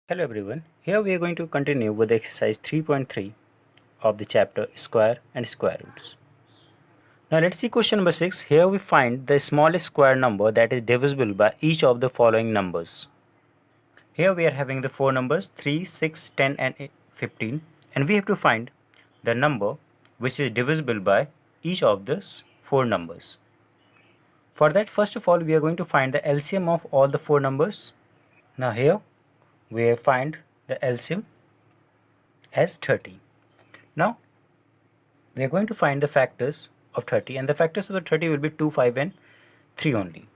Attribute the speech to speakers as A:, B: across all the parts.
A: Hello everyone, here we are going to continue with exercise 3.3 of the chapter Square and Square Roots. Now let's see question number 6. Here we find the smallest square number that is divisible by each of the following numbers. Here we are having the four numbers 3, 6, 10 and 15, and we have to find the number which is divisible by each of these four numbers. For that, first of all, we are going to find the LCM of all the four numbers. Now here we find the LCM as 30. Now we are going to find the factors of 30, and the factors of the 30 will be 2, 5 and 3 only.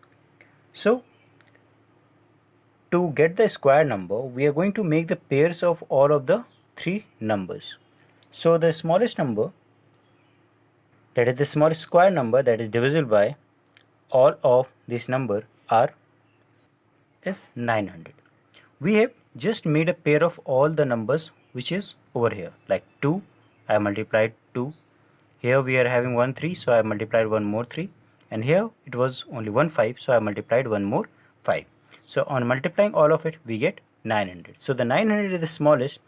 A: So to get the square number, we are going to make the pairs of all of the three numbers. So the smallest number, that is the smallest square number that is divisible by all of this number is 900. We have just made a pair of all the numbers which is over here, like 2, I multiplied 2. Here we are having 1 3, so I multiplied 1 more 3, and here it was only 1 5, so I multiplied 1 more 5. So on multiplying all of it, we get 900. So the 900 is the smallest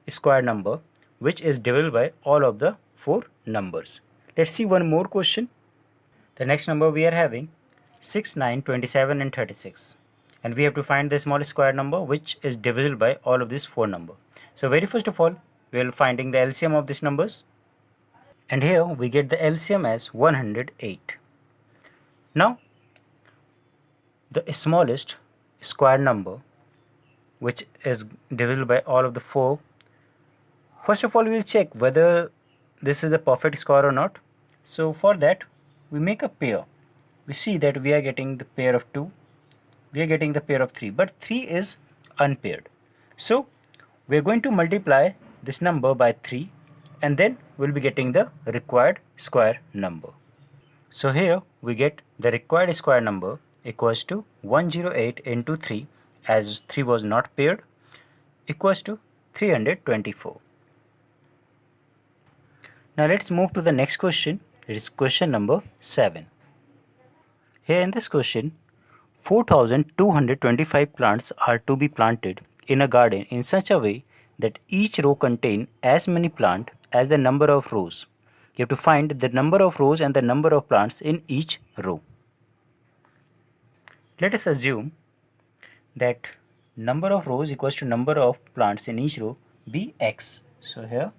A: square number which is divisible by all of the four numbers. Let's see one more question. The next number we are having 6, 9, 27 and 36. And we have to find the smallest square number which is divisible by all of these four numbers. So very first of all, we will finding the LCM of these numbers. And here we get the LCM as 108. Now, the smallest square number which is divisible by all of the four, first of all we will check whether this is a perfect square or not. So for that, we make a pair. We see that we are getting the pair of 2, we are getting the pair of 3, but 3 is unpaired. So we are going to multiply this number by 3, and then we'll be getting the required square number. So here we get the required square number equals to 108 into 3, as 3 was not paired, equals to 324. Now let's move to the next question. It is question number 7. Here in this question, 4,225 plants are to be planted in a garden in such a way that each row contain as many plants as the number of rows. You have to find the number of rows and the number of plants in each row. Let us assume that number of rows equals to number of plants in each row be x. So here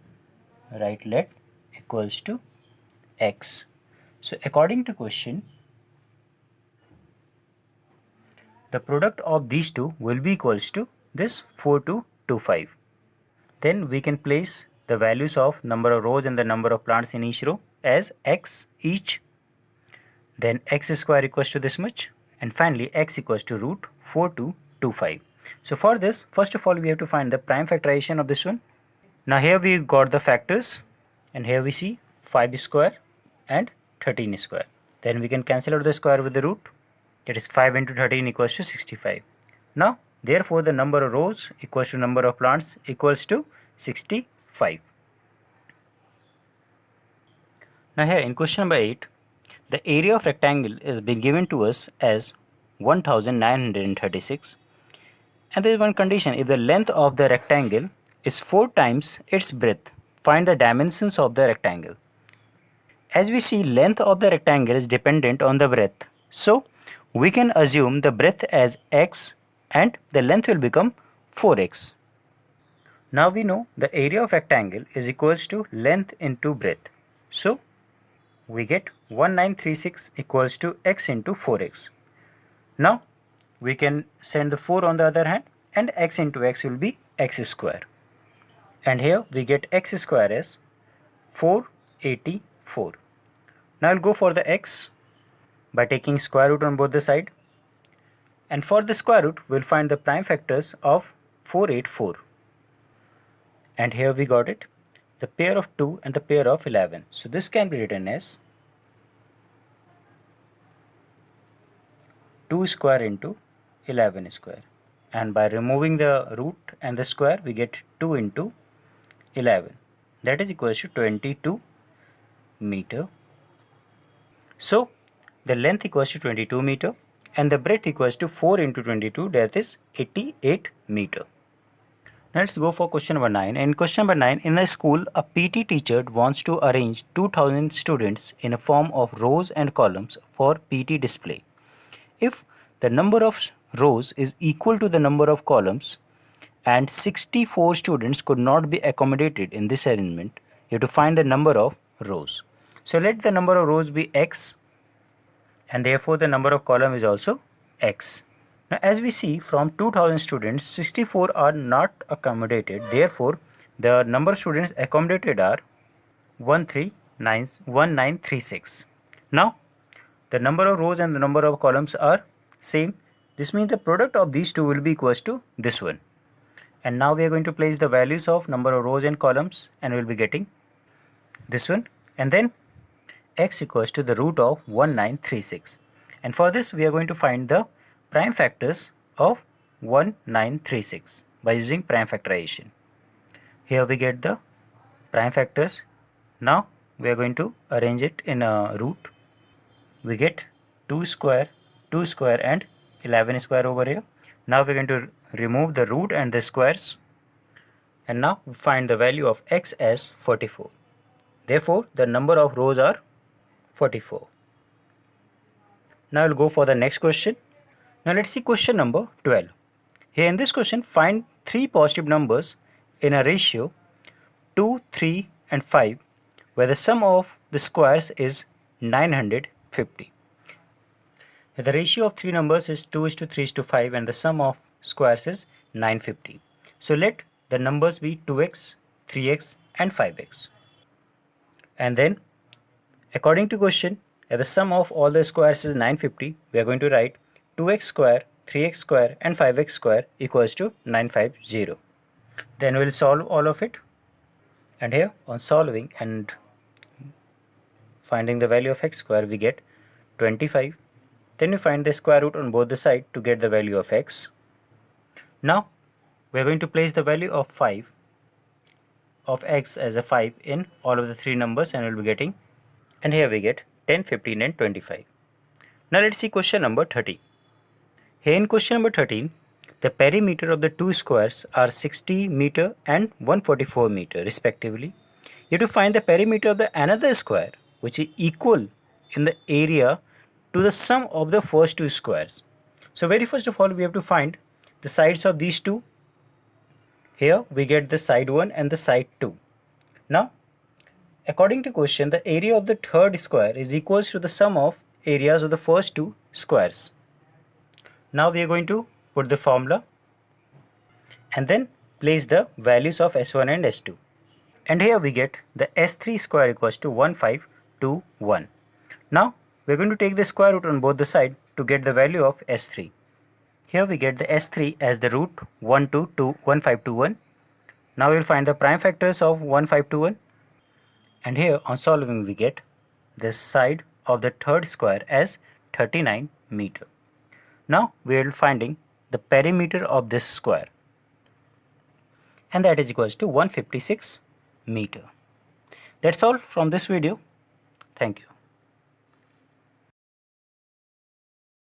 A: write let equals to x. So according to question, the product of these two will be equals to this 4225. Then we can place the values of number of rows and the number of plants in each row as x each. Then x square equals to this much, and finally x equals to root 4225. So for this, first of all we have to find the prime factorization of this one. Now here we got the factors, and here we see 5 square and 13 square. Then we can cancel out the square with the root. That is 5 into 13 equals to 65. Now therefore the number of rows equals to number of plants equals to 65. Now here in question number 8, the area of rectangle is being given to us as 1936, and there is one condition: if the length of the rectangle is 4 times its breadth, find the dimensions of the rectangle. As we see, length of the rectangle is dependent on the breadth, so we can assume the breadth as x and the length will become 4x. Now we know the area of rectangle is equals to length into breadth, so we get 1936 equals to x into 4x. Now we can send the 4 on the other hand, and x into x will be x square, and here we get x square as 484. Now I'll go for the x by taking square root on both the side, and for the square root we'll find the prime factors of 484, and here we got it, the pair of 2 and the pair of 11. So this can be written as 2 square into 11 square, and by removing the root and the square we get 2 into 11, that is equals to 22 meter. So the length equals to 22 meter and the breadth equals to 4 into 22, that is 88 meter. Now let's go for question number 9. In question number 9, in the school, a PT teacher wants to arrange 2000 students in a form of rows and columns for PT display. If the number of rows is equal to the number of columns and 64 students could not be accommodated in this arrangement, you have to find the number of rows. So let the number of rows be x, and therefore the number of column is also x. Now as we see, from 2000 students, 64 are not accommodated. Therefore the number of students accommodated are 1936. Now the number of rows and the number of columns are same. This means the product of these two will be equals to this one. And now we are going to place the values of number of rows and columns, and we will be getting this one. And then x equals to the root of 1936. And for this we are going to find the prime factors of 1936 by using prime factorization. Here we get the prime factors. Now we are going to arrange it in a root. We get 2 square and 11 square over here. Now we are going to remove the root and the squares, and now we find the value of x as 44. Therefore the number of rows are 44. Now we'll go for the next question. Now let's see question number 12. Here in this question, find 3 positive numbers in a ratio 2, 3 and 5 where the sum of the squares is 950. The ratio of 3 numbers is 2:3:5 and the sum of squares is 950. So let the numbers be 2x, 3x and 5x. And then according to question, the sum of all the squares is 950. We are going to write 2x square, 3x square and 5x square equals to 950. Then we will solve all of it. And here on solving and finding the value of x square, we get 25. Then we find the square root on both the sides to get the value of x. Now we are going to place the value of 5 of x as a 5 in all of the 3 numbers, and we will be getting, and here we get 10, 15 and 25. Now let's see question number 13. Here in question number 13, the perimeter of the 2 squares are 60 meter and 144 meter respectively. You have to find the perimeter of the another square which is equal in the area to the sum of the first 2 squares. So very first of all we have to find the sides of these two. Here we get the side 1 and the side 2. Now according to question, the area of the third square is equals to the sum of areas of the first 2 squares. Now we are going to put the formula and then place the values of S1 and S2. And here we get the S3 square equals to 1521. Now we are going to take the square root on both the sides to get the value of S3. Here we get the S3 as the root 1521. Now we will find the prime factors of 1521. And here on solving we get the side of the third square as 39 meter. Now we are finding the perimeter of this square, and that is equals to 156 meter. That's all from this video. Thank you.